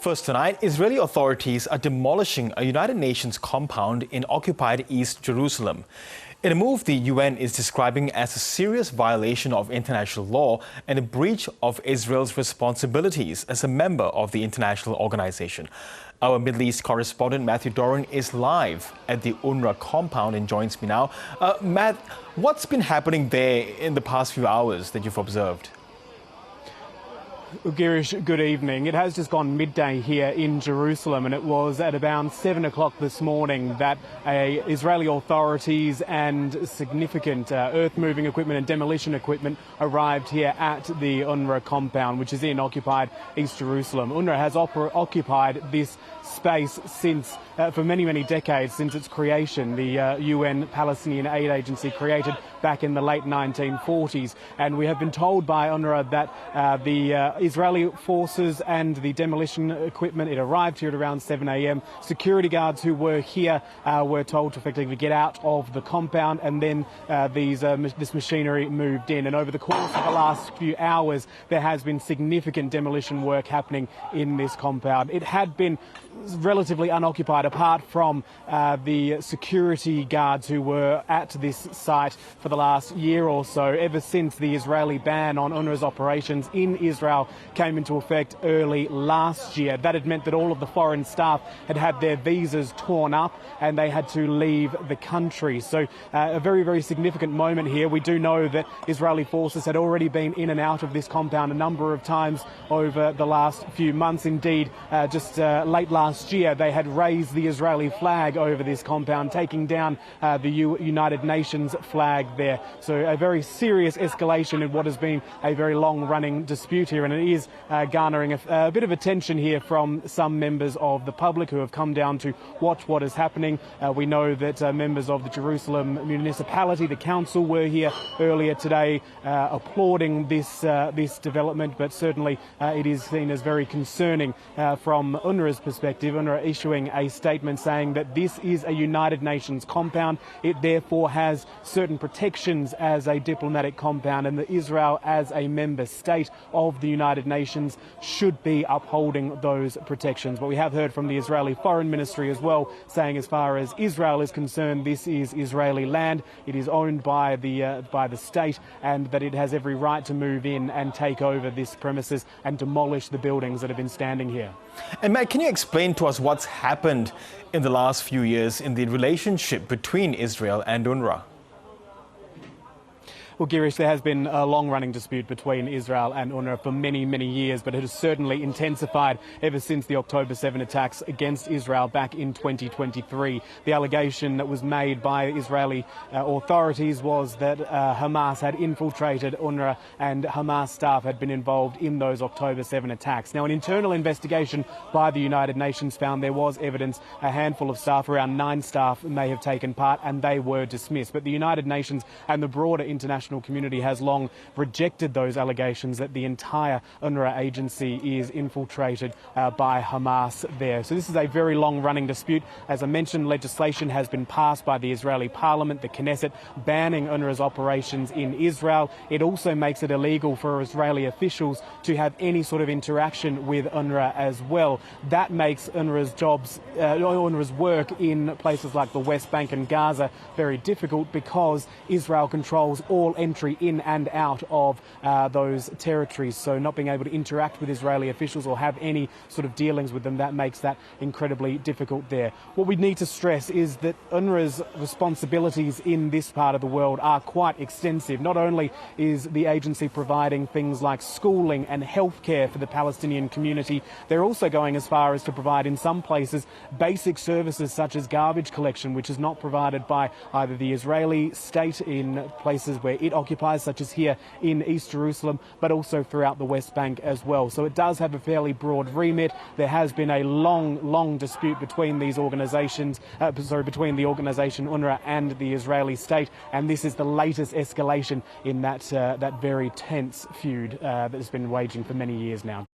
First tonight, Israeli authorities are demolishing a United Nations compound in occupied East Jerusalem. In a move the UN is describing as a serious violation of international law and a breach of Israel's responsibilities as a member of the international organization. Our Middle East correspondent Matthew Doran is live at the UNRWA compound and joins me now. Matt, what's been happening there in the past few hours that you've observed? Girish, good evening. It has just gone midday here in Jerusalem, and it was at around 7 o'clock this morning that Israeli authorities and significant earth-moving equipment and demolition equipment arrived here at the UNRWA compound, which is in occupied East Jerusalem. UNRWA has occupied this space since for many decades, since its creation. The UN Palestinian aid agency created back in the late 1940s, and we have been told by UNRWA that the Israeli forces and the demolition equipment, it arrived here at around 7 a.m. Security guards who were here were told to effectively get out of the compound, and then this machinery moved in. And over the course of the last few hours, there has been significant demolition work happening in this compound. It had been relatively unoccupied apart from the security guards who were at this site for the last year or so, ever since the Israeli ban on UNRWA's operations in Israel came into effect early last year. That had meant that all of the foreign staff had had their visas torn up and they had to leave the country. So a very significant moment here. We do know that Israeli forces had already been in and out of this compound a number of times over the last few months. Indeed, just late last year, they had raised the Israeli flag over this compound, taking down the United Nations flag there. So a very serious escalation in what has been a very long-running dispute here, and it is garnering a bit of attention here from some members of the public who have come down to watch what is happening. We know that members of the Jerusalem municipality, the council, were here earlier today applauding this development, but certainly it is seen as very concerning from UNRWA's perspective. UNRWA issuing a statement saying that this is a United Nations compound. It therefore has certain protections as a diplomatic compound, and that Israel as a member state of the United Nations should be upholding those protections. But we have heard from the Israeli Foreign Ministry as well, saying as far as Israel is concerned, this is Israeli land. It is owned by the state, and that it has every right to move in and take over this premises and demolish the buildings that have been standing here. And Matt, can you explain to us what's happened in the last few years in the relationship between Israel and UNRWA? Well, Girish, there has been a long-running dispute between Israel and UNRWA for many years, but it has certainly intensified ever since the October 7 attacks against Israel back in 2023. The allegation that was made by Israeli authorities was that Hamas had infiltrated UNRWA and Hamas staff had been involved in those October 7 attacks. Now, an internal investigation by the United Nations found there was evidence a handful of staff, around 9 staff, may have taken part, and they were dismissed. But the United Nations and the broader international community has long rejected those allegations that the entire UNRWA agency is infiltrated by Hamas there. So this is a very long-running dispute. As I mentioned, legislation has been passed by the Israeli parliament, the Knesset, banning UNRWA's operations in Israel. It also makes it illegal for Israeli officials to have any sort of interaction with UNRWA as well. That makes UNRWA's work in places like the West Bank and Gaza very difficult, because Israel controls all entry in and out of those territories. So not being able to interact with Israeli officials or have any sort of dealings with them, that makes that incredibly difficult there. What we need to stress is that UNRWA's responsibilities in this part of the world are quite extensive. Not only is the agency providing things like schooling and healthcare for the Palestinian community, they're also going as far as to provide, in some places, basic services such as garbage collection, which is not provided by either the Israeli state in places where it occupies, such as here in East Jerusalem, but also throughout the West Bank as well. So it does have a fairly broad remit. There has been a long dispute between these organisations, between the organisation UNRWA and the Israeli state, and this is the latest escalation in that very tense feud that has been waging for many years now.